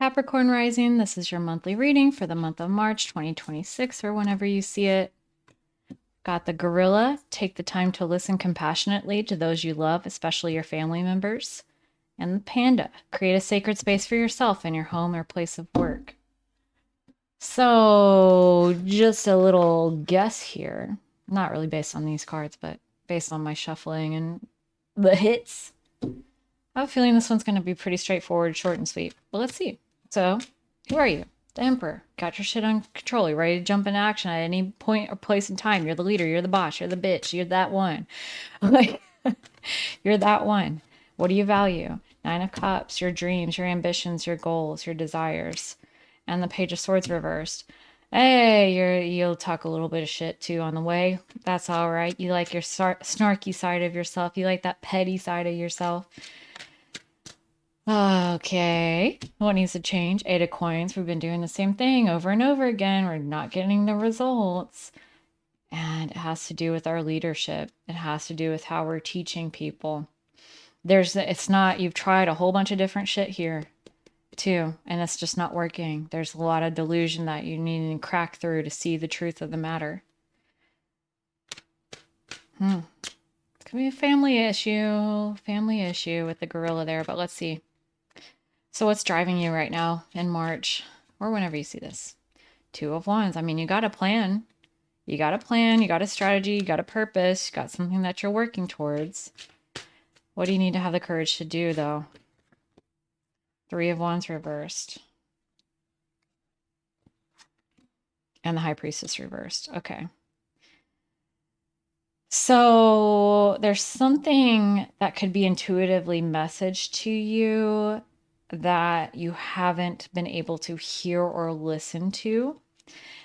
Capricorn Rising, this is your monthly reading for the month of March 2026 or whenever you see it. Got the gorilla. Take the time to listen compassionately to those you love, especially your family members. And the panda. Create a sacred space for yourself in your home or place of work. So, just a little guess here. Not really based on these cards, but based on my shuffling and the hits. I have a feeling this one's going to be pretty straightforward, short and sweet. But let's see. So, who are you? The Emperor. Got your shit on control. You're ready to jump into action at any point or place in time. You're the leader. You're the boss. You're the bitch. You're that one. Like, you're that one. What do you value? Nine of Cups. Your dreams, your ambitions, your goals, your desires. And the Page of Swords reversed. Hey, you'll talk a little bit of shit too on the way. That's all right. You like your snarky side of yourself. You like that petty side of yourself. Okay, what needs to change? Eight of Coins. We've been doing the same thing over and over again. We're not getting the results. And it has to do with our leadership. It has to do with how we're teaching people. It's not, you've tried a whole bunch of different shit here too, and it's just not working. There's a lot of delusion that you need to crack through to see the truth of the matter. It could be a family issue with the gorilla there, but let's see. So what's driving you right now in March or whenever you see this? Two of Wands. I mean, you got a plan. You got a plan. You got a strategy. You got a purpose. You got something that you're working towards. What do you need to have the courage to do, though? Three of Wands reversed. And the High Priestess reversed. Okay. So there's something that could be intuitively messaged to you that you haven't been able to hear or listen to.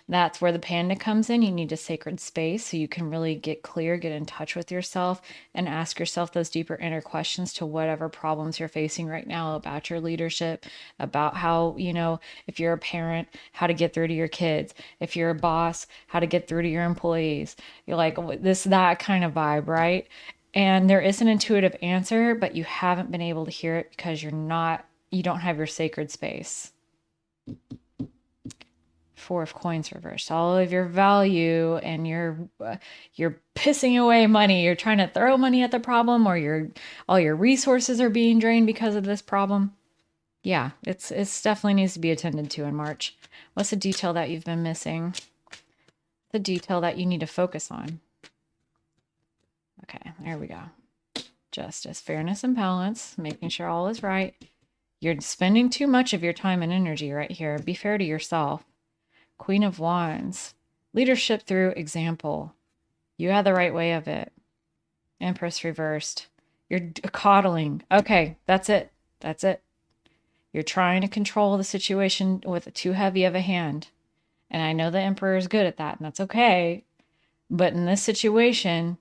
That's where the panda comes in. You need a sacred space so you can really get clear, get in touch with yourself, and ask yourself those deeper inner questions to whatever problems you're facing right now about your leadership, about how, if you're a parent, how to get through to your kids. If you're a boss, how to get through to your employees. You're like that kind of vibe, right? And there is an intuitive answer, but you haven't been able to hear it because you don't have your sacred space. Four of Coins reversed. All of your value and you're pissing away money. You're trying to throw money at the problem, or all your resources are being drained because of this problem. Yeah, it's definitely needs to be attended to in March. What's the detail that you've been missing? The detail that you need to focus on. Okay, there we go. Justice, fairness, and balance, making sure all is right. You're spending too much of your time and energy right here. Be fair to yourself. Queen of Wands, leadership through example. You had the right way of it. Empress reversed. You're coddling. Okay, that's it. That's it. You're trying to control the situation with too heavy of a hand. And I know the Emperor is good at that, and that's okay. But in this situation,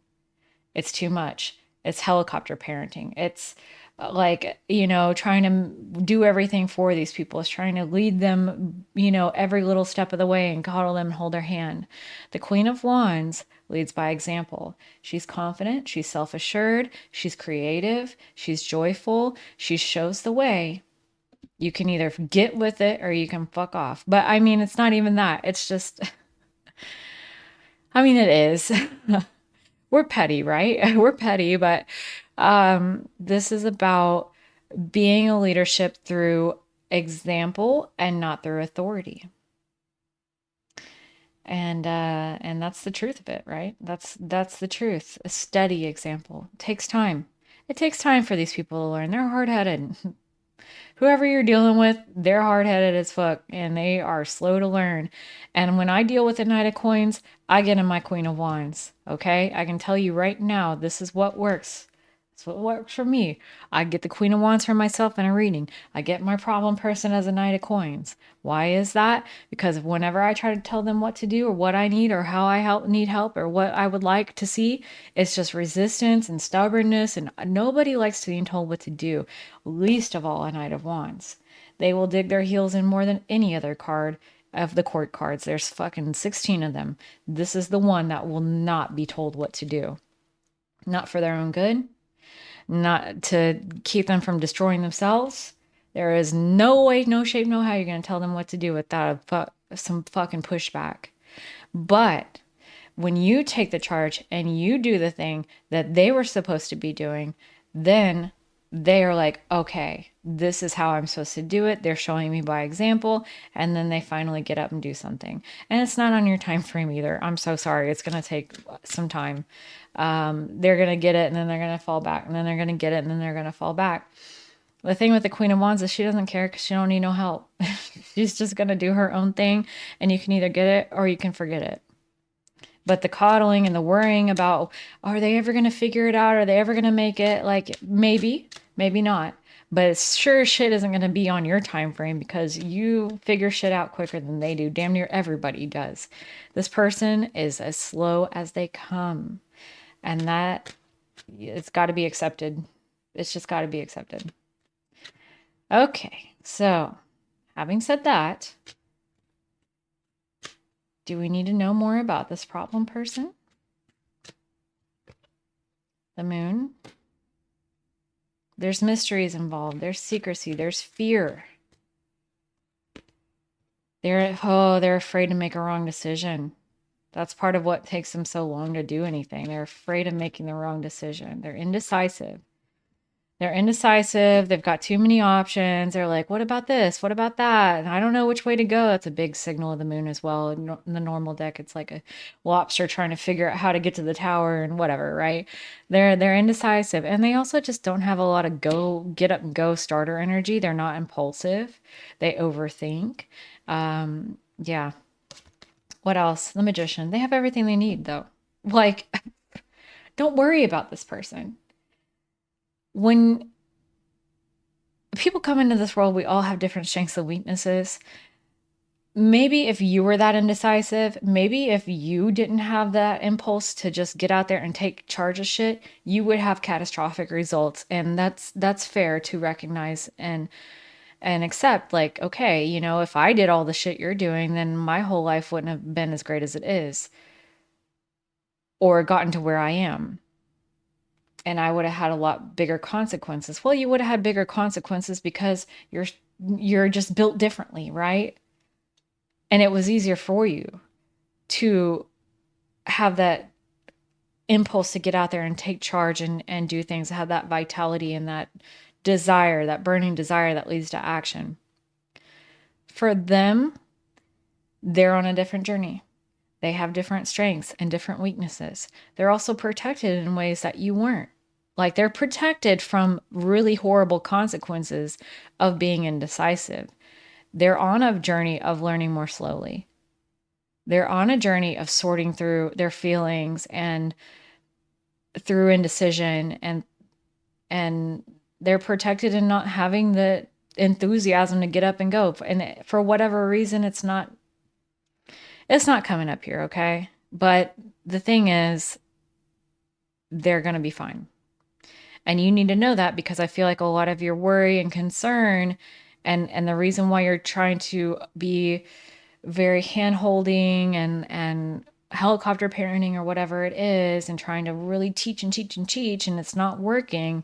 it's too much. It's helicopter parenting. It's like, trying to do everything for these people. It's trying to lead them, every little step of the way and coddle them and hold their hand. The Queen of Wands leads by example. She's confident. She's self-assured. She's creative. She's joyful. She shows the way. You can either get with it or you can fuck off. But I mean, it's not even that. It's just, I mean, it is. We're petty, right? We're petty, but this is about being a leadership through example and not through authority. And that's the truth of it, right? That's the truth. A steady example. It takes time. It takes time for these people to learn. They're hard-headed. Whoever you're dealing with, they're hard-headed as fuck, and they are slow to learn. And when I deal with the Knight of Coins, I get in my Queen of Wands, okay? I can tell you right now, this is what works. It's what works for me. I get the Queen of Wands for myself in a reading. I get my problem person as a Knight of Coins. Why is that? Because whenever I try to tell them what to do or what I need or how I need help or what I would like to see, it's just resistance and stubbornness, and nobody likes being told what to do, least of all a Knight of Wands. They will dig their heels in more than any other card of the court cards. There's fucking 16 of them. This is the one that will not be told what to do. Not for their own good, not to keep them from destroying themselves. There is no way, no shape, no how you're going to tell them what to do without some fucking pushback. But when you take the charge and you do the thing that they were supposed to be doing, then they are like, okay, this is how I'm supposed to do it. They're showing me by example. And then they finally get up and do something. And it's not on your time frame either. I'm so sorry. It's going to take some time. They're going to get it and then they're going to fall back. And then they're going to get it and then they're going to fall back. The thing with the Queen of Wands is she doesn't care because she don't need no help. She's just going to do her own thing. And you can either get it or you can forget it. But the coddling and the worrying about, are they ever going to figure it out? Are they ever going to make it? Like, maybe, maybe not. But sure shit isn't going to be on your time frame because you figure shit out quicker than they do. Damn near everybody does. This person is as slow as they come. And that, it's got to be accepted. It's just got to be accepted. Okay, so having said that, do we need to know more about this problem person? The moon. There's mysteries involved. There's secrecy. There's fear. They're afraid to make a wrong decision. That's part of what takes them so long to do anything. They're afraid of making the wrong decision. They're indecisive. They've got too many options. They're like, what about this? What about that? And I don't know which way to go. That's a big signal of the moon as well. In the normal deck, it's like a lobster trying to figure out how to get to the tower and whatever, right? They're indecisive. And they also just don't have a lot of get up and go starter energy. They're not impulsive. They overthink. Yeah. What else? The Magician. They have everything they need though. Like, don't worry about this person. When people come into this world, we all have different strengths and weaknesses. Maybe if you were that indecisive, maybe if you didn't have that impulse to just get out there and take charge of shit, you would have catastrophic results. And that's fair to recognize and accept. Like, okay, you know, if I did all the shit you're doing, then my whole life wouldn't have been as great as it is or gotten to where I am. And I would have had a lot bigger consequences. Well, you would have had bigger consequences because you're just built differently, right? And it was easier for you to have that impulse to get out there and take charge and do things, have that vitality and that desire, that burning desire that leads to action. For them, they're on a different journey. They have different strengths and different weaknesses. They're also protected in ways that you weren't. Like they're protected from really horrible consequences of being indecisive. They're on a journey of learning more slowly. They're on a journey of sorting through their feelings and through indecision, and they're protected in not having the enthusiasm to get up and go. And for whatever reason, it's not coming up here, okay? But the thing is, they're going to be fine. And you need to know that because I feel like a lot of your worry and concern and the reason why you're trying to be very hand-holding and helicopter parenting or whatever it is and trying to really teach and it's not working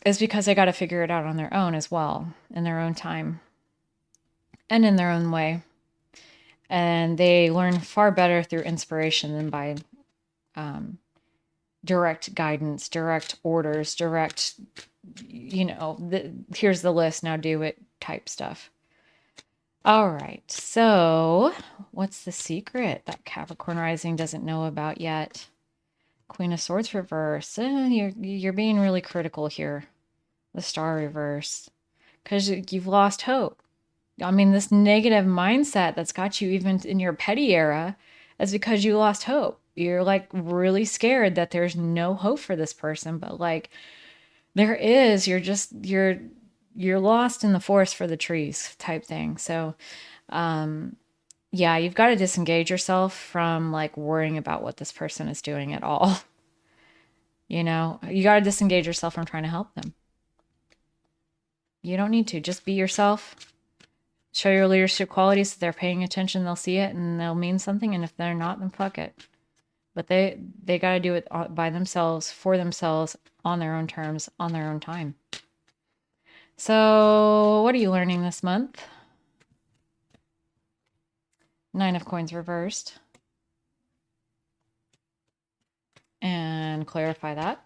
is because they got to figure it out on their own as well, in their own time and in their own way. And they learn far better through inspiration than by direct guidance, direct orders, direct, here's the list, now do it type stuff. All right, so what's the secret that Capricorn Rising doesn't know about yet? Queen of Swords reverse. You're being really critical here. The Star reverse. Because you've lost hope. I mean, this negative mindset that's got you even in your petty era is because you lost hope. You're like really scared that there's no hope for this person, but like there is. You're lost in the forest for the trees type thing. So, yeah, you've got to disengage yourself from like worrying about what this person is doing at all. You know, you got to disengage yourself from trying to help them. You don't need to. Just be yourself. Show your leadership qualities. If they're paying attention, they'll see it and they'll mean something. And if they're not, then fuck it. but they got to do it by themselves, for themselves, on their own terms, on their own time. So what are you learning this month? Nine of Coins reversed. And clarify that.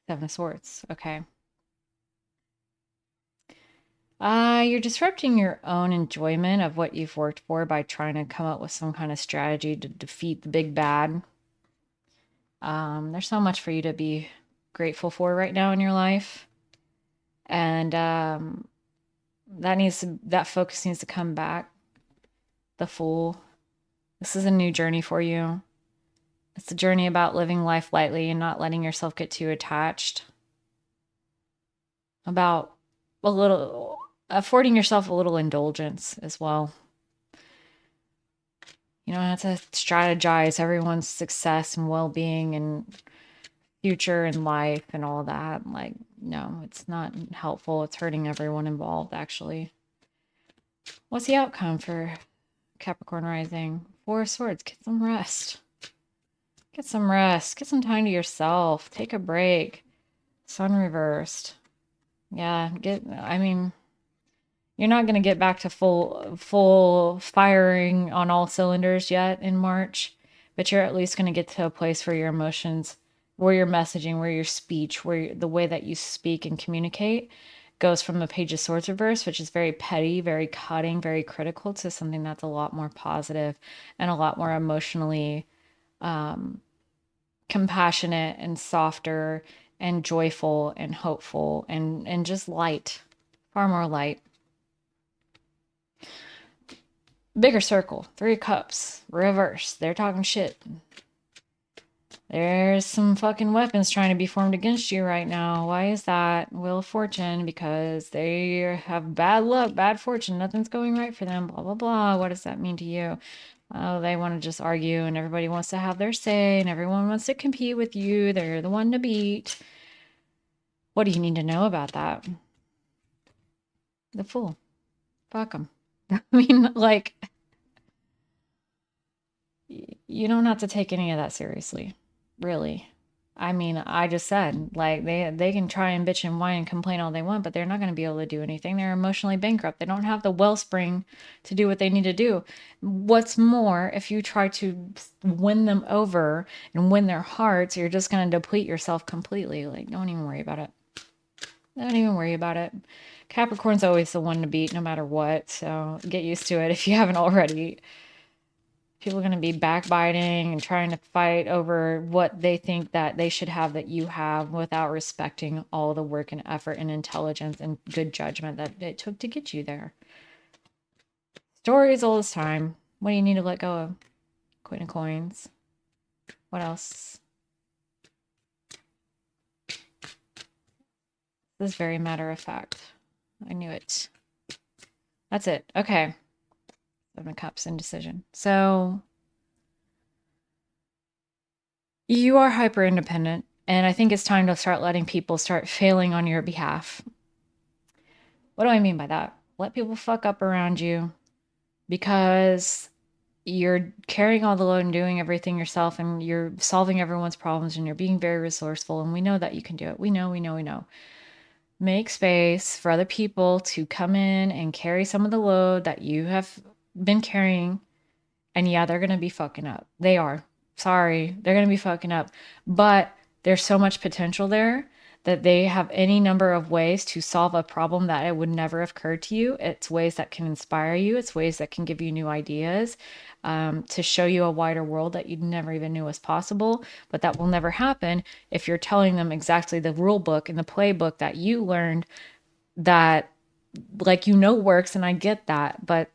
Seven of Swords. Okay. You're disrupting your own enjoyment of what you've worked for by trying to come up with some kind of strategy to defeat the big bad. There's so much for you to be grateful for right now in your life. And that focus needs to come back. The Fool. This is a new journey for you. It's a journey about living life lightly and not letting yourself get too attached. About a little affording yourself a little indulgence as well. You don't have to strategize everyone's success and well-being and future and life and all that. Like, no, it's not helpful. It's hurting everyone involved, actually. What's the outcome for Capricorn Rising? Four of Swords. Get some rest. Get some rest. Get some time to yourself. Take a break. Sun reversed. Yeah, you're not going to get back to full firing on all cylinders yet in March, but you're at least going to get to a place where your emotions, where your messaging, where your speech, the way that you speak and communicate goes from the Page of Swords reverse, which is very petty, very cutting, very critical, to something that's a lot more positive and a lot more emotionally compassionate and softer and joyful and hopeful and just light, far more light. Bigger circle, Three of Cups, reverse. They're talking shit. There's some fucking weapons trying to be formed against you right now. Why is that? Wheel of Fortune, because they have bad luck, bad fortune. Nothing's going right for them, blah, blah, blah. What does that mean to you? Oh, they want to just argue and everybody wants to have their say and everyone wants to compete with you. They're the one to beat. What do you need to know about that? The Fool. Fuck them. I mean, like, you don't have to take any of that seriously, really. I mean, I just said, like, they can try and bitch and whine and complain all they want, but they're not going to be able to do anything. They're emotionally bankrupt. They don't have the wellspring to do what they need to do. What's more, if you try to win them over and win their hearts, you're just going to deplete yourself completely. Like, don't even worry about it. Don't even worry about it. Capricorn's always the one to beat no matter what, so get used to it if you haven't already. People are going to be backbiting and trying to fight over what they think that they should have that you have without respecting all the work and effort and intelligence and good judgment that it took to get you there. Stories all this time. What do you need to let go of? Queen of Coins. What else? This is very matter of fact. I knew it. That's it. Okay. Seven of Cups, indecision. So you are hyper independent, and I think it's time to start letting people start failing on your behalf. What do I mean by that? Let people fuck up around you because you're carrying all the load and doing everything yourself, and you're solving everyone's problems, and you're being very resourceful, and we know that you can do it. We know. Make space for other people to come in and carry some of the load that you have been carrying. And yeah, they're going to be fucking up. They are. Sorry. They're going to be fucking up. But there's so much potential there that they have any number of ways to solve a problem that it would never have occurred to you. It's ways that can inspire you. It's ways that can give you new ideas, to show you a wider world that you never even knew was possible. But that will never happen if you're telling them exactly the rule book and the playbook that you learned that, like, works. And I get that, but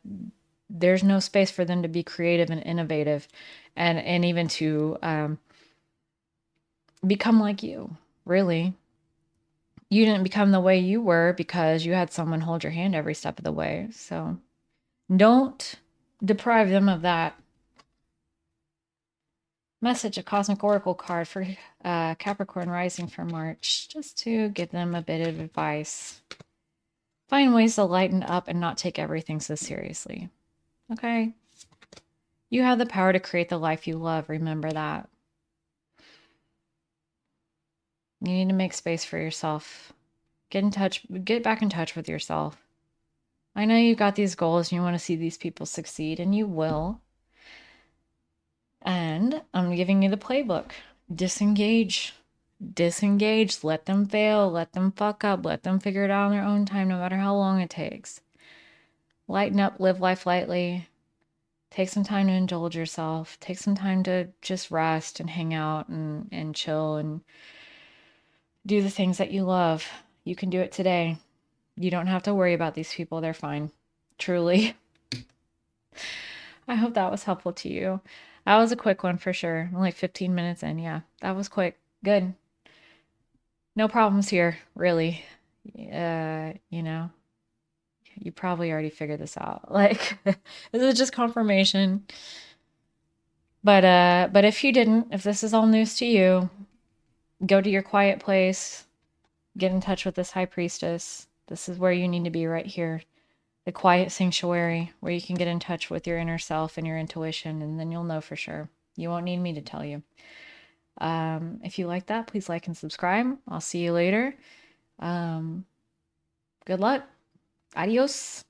there's no space for them to be creative and innovative and even to become like you. Really, you didn't become the way you were because you had someone hold your hand every step of the way. So don't deprive them of that. Message, a cosmic oracle card for Capricorn Rising for March, just to give them a bit of advice. Find ways to lighten up and not take everything so seriously. Okay? You have the power to create the life you love. Remember that. You need to make space for yourself. Get back in touch with yourself. I know you've got these goals and you want to see these people succeed, and you will. And I'm giving you the playbook. Disengage. Disengage. Let them fail. Let them fuck up. Let them figure it out on their own time, no matter how long it takes. Lighten up. Live life lightly. Take some time to indulge yourself. Take some time to just rest and hang out and chill and do the things that you love. You can do it today. You don't have to worry about these people. They're fine. Truly. I hope that was helpful to you. That was a quick one for sure. Only 15 minutes in. Yeah, that was quick. Good. No problems here, really. You know, you probably already figured this out. Like, this is just confirmation. But if you didn't, if this is all news to you, go to your quiet place, get in touch with this high priestess. This is where you need to be, right here. The quiet sanctuary where you can get in touch with your inner self and your intuition, and then you'll know for sure. You won't need me to tell you. If you like that, please like and subscribe. I'll see you later. Good luck. Adios.